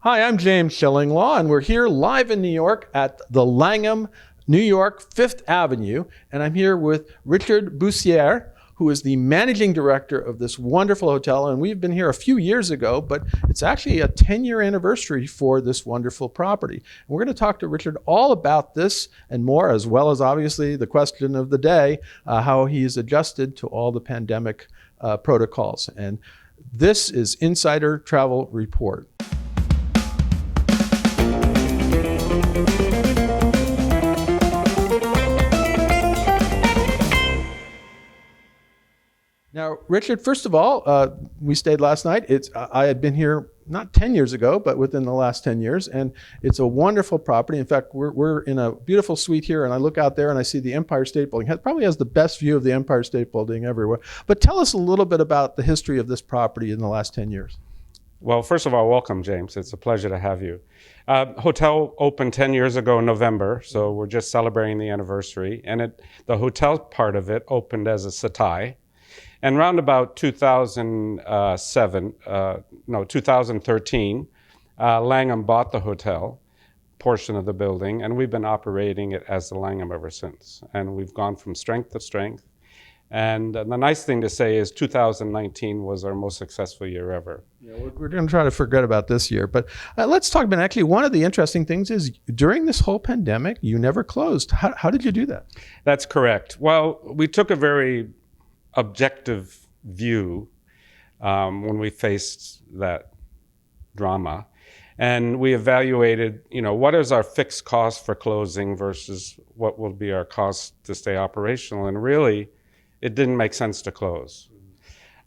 Hi, I'm James Schilling-Law, and we're here live in New York at the Langham, New York, 5th Avenue. And I'm here with Richard Bussière, who is the managing director of this wonderful hotel. And we've been here a few years ago, but it's actually a 10-year anniversary for this wonderful property. And we're going to talk to Richard all about this and more, as well as obviously the question of the day, how he's adjusted to all the pandemic protocols. And this is Insider Travel Report. Now, Richard, first of all, we stayed last night. I had been here not 10 years ago, but within the last 10 years, and it's a wonderful property. In fact, we're in a beautiful suite here, and I look out there and I see the Empire State Building. It probably has the best view of the Empire State Building everywhere. But tell us a little bit about the history of this property in the last 10 years. Well, first of all, welcome, James. It's a pleasure to have you. Hotel opened 10 years ago in November, so we're just celebrating the anniversary. And the hotel part of it opened as a Satai. And around about 2013, Langham bought the hotel portion of the building, and we've been operating it as the Langham ever since. And we've gone from strength to strength. And the nice thing to say is 2019 was our most successful year ever. Yeah, we're going to try to forget about this year. But let's talk about, actually, one of the interesting things is during this whole pandemic, you never closed. How did you do that? That's correct. Well, we took a very objective view when we faced that drama. And we evaluated, what is our fixed cost for closing versus what will be our cost to stay operational. And really, it didn't make sense to close.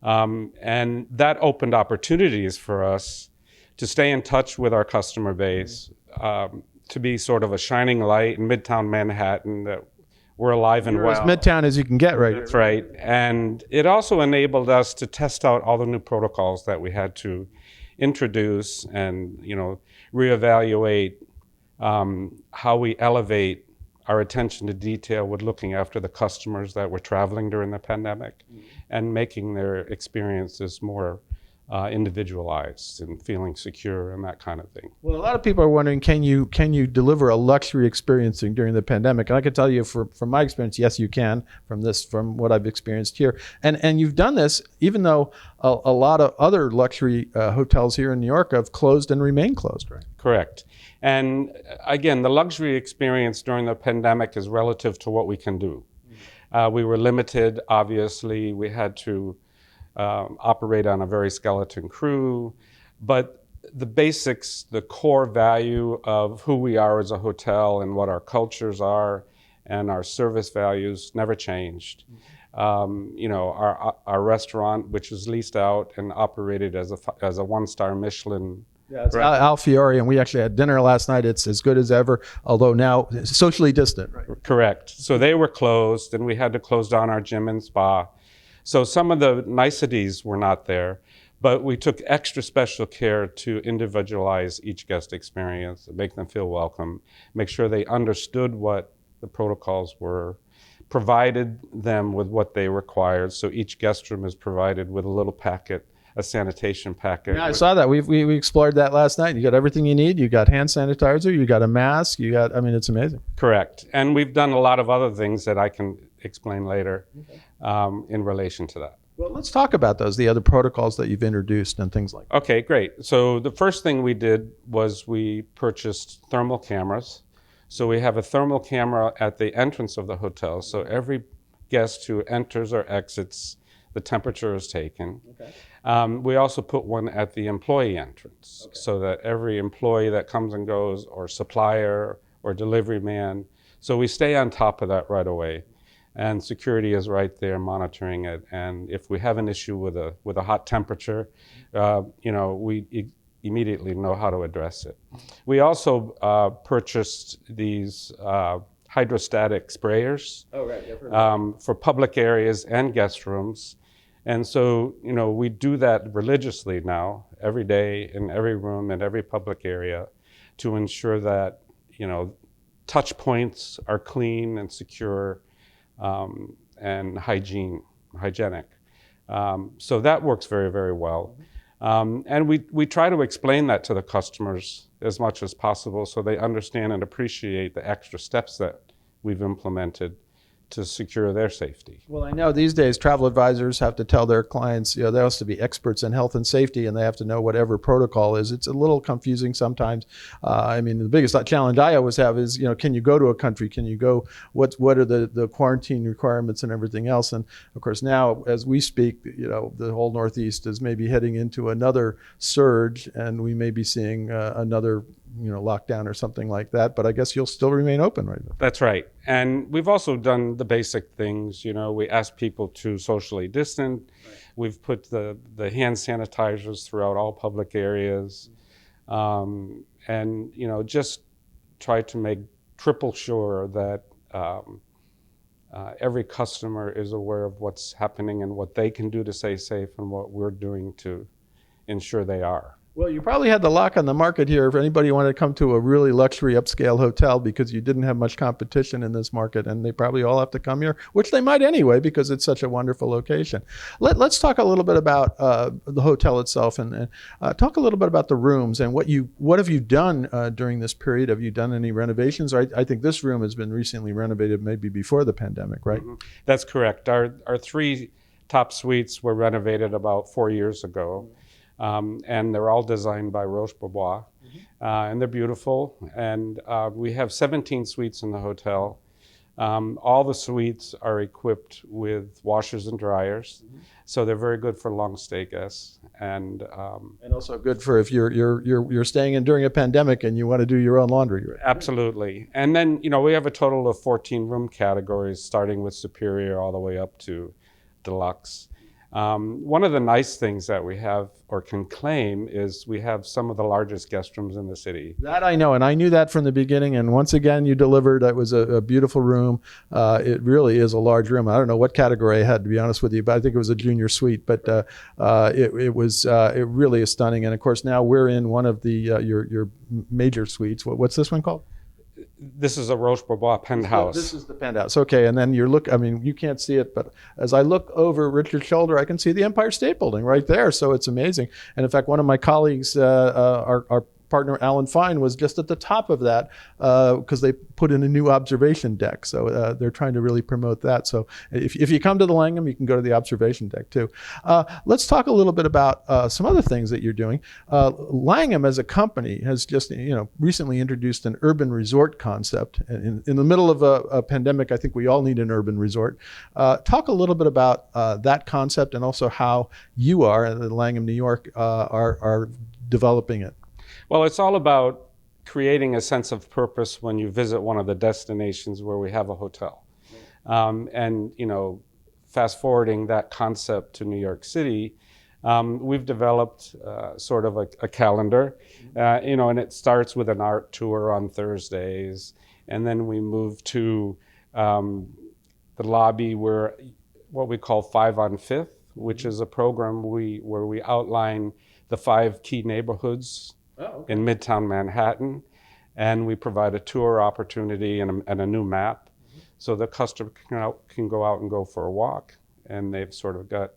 And that opened opportunities for us to stay in touch with our customer base, to be sort of a shining light in Midtown Manhattan that we're alive and well. As Midtown as you can get, right? That's right. And it also enabled us to test out all the new protocols that we had to introduce and, reevaluate how we elevate our attention to detail with looking after the customers that were traveling during the pandemic and making their experiences more individualized and feeling secure and that kind of thing. Well, a lot of people are wondering, can you deliver a luxury experience during the pandemic? And I can tell you from my experience, yes, you can, from what I've experienced here. And you've done this even though a lot of other luxury hotels here in New York have closed and remain closed, right? Correct. And again, the luxury experience during the pandemic is relative to what we can do. We were limited, obviously. We had to operate on a very skeleton crew, but the basics, the core value of who we are as a hotel and what our cultures are and our service values never changed. Our restaurant, which is leased out and operated as a one-star Michelin. Yeah, it's Alfieri, and we actually had dinner last night. It's as good as ever, although now socially distant. Right? Correct. So they were closed, and we had to close down our gym and spa. So some of the niceties were not there, but we took extra special care to individualize each guest experience, make them feel welcome, make sure they understood what the protocols were, provided them with what they required. So each guest room is provided with a little packet, a sanitation packet. Yeah, I saw that. We explored that last night. You got everything you need. You got hand sanitizer. You got a mask. It's amazing. Correct. And we've done a lot of other things that I can explain later in relation to that. Well, let's talk about the other protocols that you've introduced and things like that. Okay, great. So the first thing we did was we purchased thermal cameras. So we have a thermal camera at the entrance of the hotel. So every guest who enters or exits, the temperature is taken. Okay. We also put one at the employee entrance, so that every employee that comes and goes, or supplier or delivery man, so we stay on top of that right away. And security is right there monitoring it. And if we have an issue with a hot temperature, we immediately know how to address it. We also purchased these hydrostatic sprayers for public areas and guest rooms. And so, we do that religiously now, every day, in every room, in every public area, to ensure that, touch points are clean and secure and hygienic. So that works very, very well. And we try to explain that to the customers as much as possible so they understand and appreciate the extra steps that we've implemented to secure their safety. Well, I know these days travel advisors have to tell their clients, they have to be experts in health and safety, and they have to know whatever protocol is. It's a little confusing sometimes. The biggest challenge I always have is, can you go to a country? Can you go? What are the quarantine requirements and everything else? And of course, now as we speak, the whole Northeast is maybe heading into another surge, and we may be seeing another lockdown or something like that, but I guess you'll still remain open, right? That's right. And we've also done the basic things. We ask people to socially distance. Right. We've put the hand sanitizers throughout all public areas. And, just try to make triple sure that every customer is aware of what's happening and what they can do to stay safe and what we're doing to ensure they are. Well, you probably had the lock on the market here if anybody wanted to come to a really luxury upscale hotel, because you didn't have much competition in this market, and they probably all have to come here, which they might anyway because it's such a wonderful location. Let's talk a little bit about the hotel itself, and talk a little bit about the rooms and what have you done during this period? Have you done any renovations? I think this room has been recently renovated, maybe before the pandemic, right? Mm-hmm. That's correct. Our 3 top suites were renovated about 4 years ago. And they're all designed by Roche-Bobois, and they're beautiful. And we have 17 suites in the hotel. All the suites are equipped with washers and dryers, so they're very good for long stay guests, and also good for if you're staying in during a pandemic and you want to do your own laundry. Right? Absolutely. And then we have a total of 14 room categories, starting with superior all the way up to deluxe. One of the nice things that we have or can claim is we have some of the largest guest rooms in the city. That I know, and I knew that from the beginning. And once again, you delivered. It was a beautiful room. It really is a large room. I don't know what category I had, to be honest with you, but I think it was a junior suite. But it really is stunning. And of course, now we're in one of the your major suites. What's this one called? This is a Roche-Bobois penthouse. This is the penthouse. Okay, and then you can't see it, but as I look over Richard's shoulder, I can see the Empire State Building right there. So it's amazing. And in fact, one of my colleagues, our partner Alan Fine, was just at the top of that because they put in a new observation deck. So they're trying to really promote that. So if you come to the Langham, you can go to the observation deck too. Let's talk a little bit about some other things that you're doing. Langham as a company has just recently introduced an urban resort concept. In the middle of a pandemic, I think we all need an urban resort. Talk a little bit about that concept and also how you are at Langham, New York, are developing it. Well, it's all about creating a sense of purpose when you visit one of the destinations where we have a hotel. And, fast forwarding that concept to New York City, we've developed sort of a calendar, and it starts with an art tour on Thursdays. And then we move to the lobby where what we call 5 on 5th, which is a program where we outline the 5 key neighborhoods in Midtown Manhattan, and we provide a tour opportunity and a new map, so the customer can go out and go for a walk, and they've sort of got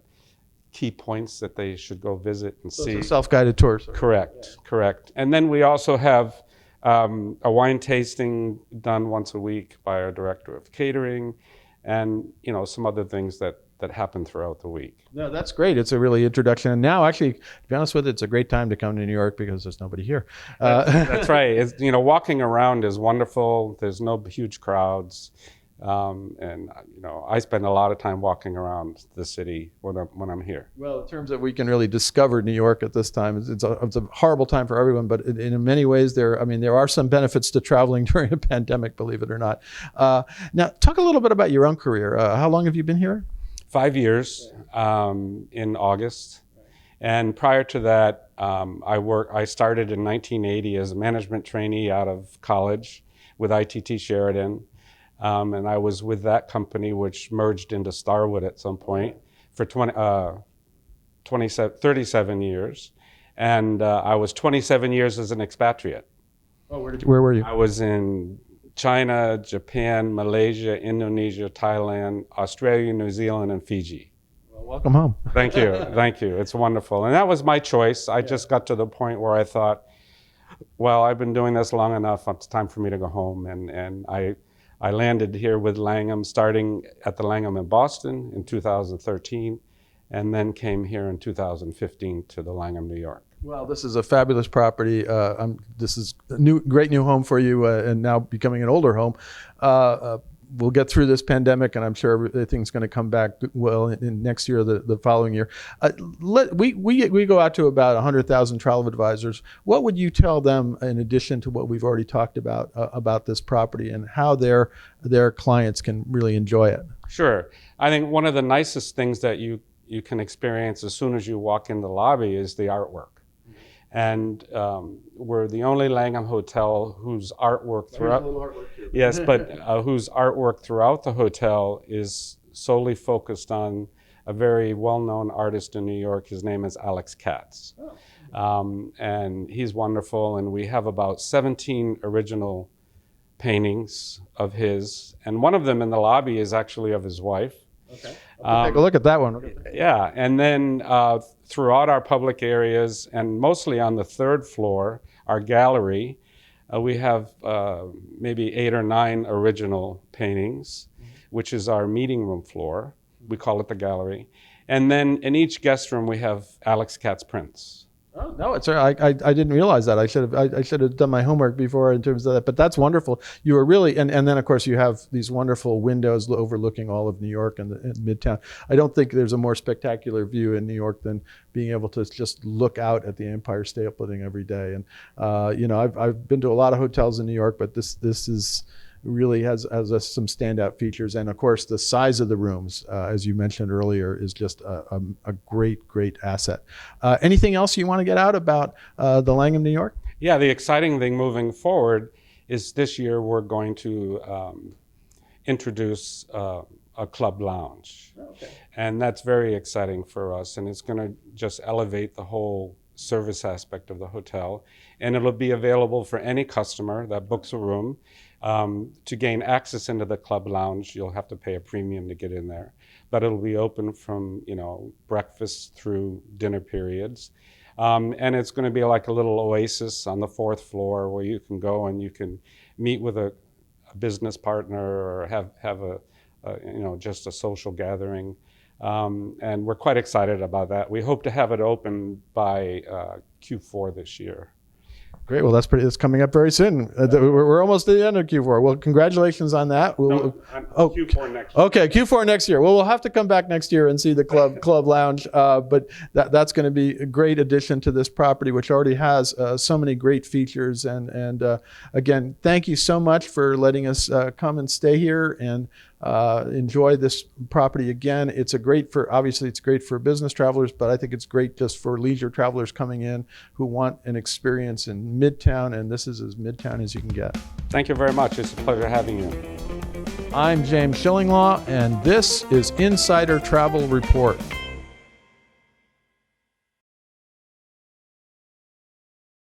key points that they should go visit and see. It's a self-guided tour. Correct. And then we also have a wine tasting done once a week by our director of catering, and some other things that happen throughout the week. No, that's great. It's a really introduction. And now, actually, to be honest with you, it's a great time to come to New York because there's nobody here. That's right. Walking around is wonderful. There's no huge crowds. And I spend a lot of time walking around the city when I'm here. Well, in terms of we can really discover New York at this time, it's a horrible time for everyone, but in many ways there are some benefits to traveling during a pandemic, believe it or not. Now, talk a little bit about your own career. How long have you been here? 5 years in August. And prior to that, I started in 1980 as a management trainee out of college with ITT Sheridan. And I was with that company, which merged into Starwood at some point, for 37 years. And I was 27 years as an expatriate. Oh, where were you? I was in China, Japan, Malaysia, Indonesia, Thailand, Australia, New Zealand, and Fiji. Well, Welcome home. Thank you. Thank you. It's wonderful. And that was my choice. I just got to the point where I thought, well, I've been doing this long enough. It's time for me to go home. And I landed here with Langham, starting at the Langham in Boston in 2013, and then came here in 2015 to the Langham, New York. Well, this is a fabulous property. This is a great new home for you, and now becoming an older home. We'll get through this pandemic, and I'm sure everything's going to come back well in next year, the following year. We go out to about 100,000 travel advisors. What would you tell them in addition to what we've already talked about this property and how their clients can really enjoy it? Sure. I think one of the nicest things that you can experience as soon as you walk in the lobby is the artwork. And we're the only Langham hotel whose artwork throughout, yes, but whose artwork throughout the hotel is solely focused on a very well-known artist in New York. His name is Alex Katz. And he's wonderful. And we have about 17 original paintings of his. And one of them in the lobby is actually of his wife. Okay. Take a look at that one. Yeah, and then throughout our public areas, and mostly on the third floor, our gallery, we have maybe 8 or 9 original paintings, which is our meeting room floor. We call it the gallery. And then in each guest room, we have Alex Katz prints. Oh, no, it's I didn't realize that. I should have done my homework before in terms of that. But that's wonderful. You were really, and then of course you have these wonderful windows overlooking all of New York and Midtown. I don't think there's a more spectacular view in New York than being able to just look out at the Empire State Building every day. And I've been to a lot of hotels in New York, but this is really has some standout features. And of course, the size of the rooms, as you mentioned earlier, is just a great asset. Anything else you want to get out about the Langham, New York? Yeah, the exciting thing moving forward is this year we're going to introduce a club lounge. Okay. And that's very exciting for us. And it's going to just elevate the whole service aspect of the hotel. And it'll be available for any customer that books a room. To gain access into the club lounge, you'll have to pay a premium to get in there. But it'll be open from, breakfast through dinner periods. And it's going to be like a little oasis on the 4th floor where you can go and you can meet with a business partner or have just a social gathering. And we're quite excited about that. We hope to have it open by Q4 this year. Great. Well, it's coming up very soon. We're almost at the end of Q4. Well, congratulations on that. Q4 next year. Okay, Q4 next year. Well, we'll have to come back next year and see the club lounge. But that's going to be a great addition to this property, which already has so many great features. And again, thank you so much for letting us come and stay here and enjoy this property again. Obviously it's great for business travelers, but I think it's great just for leisure travelers coming in who want an experience in Midtown, and this is as Midtown as you can get. Thank you very much. It's a pleasure having you. I'm James Schillinglaw, and this is Insider Travel Report.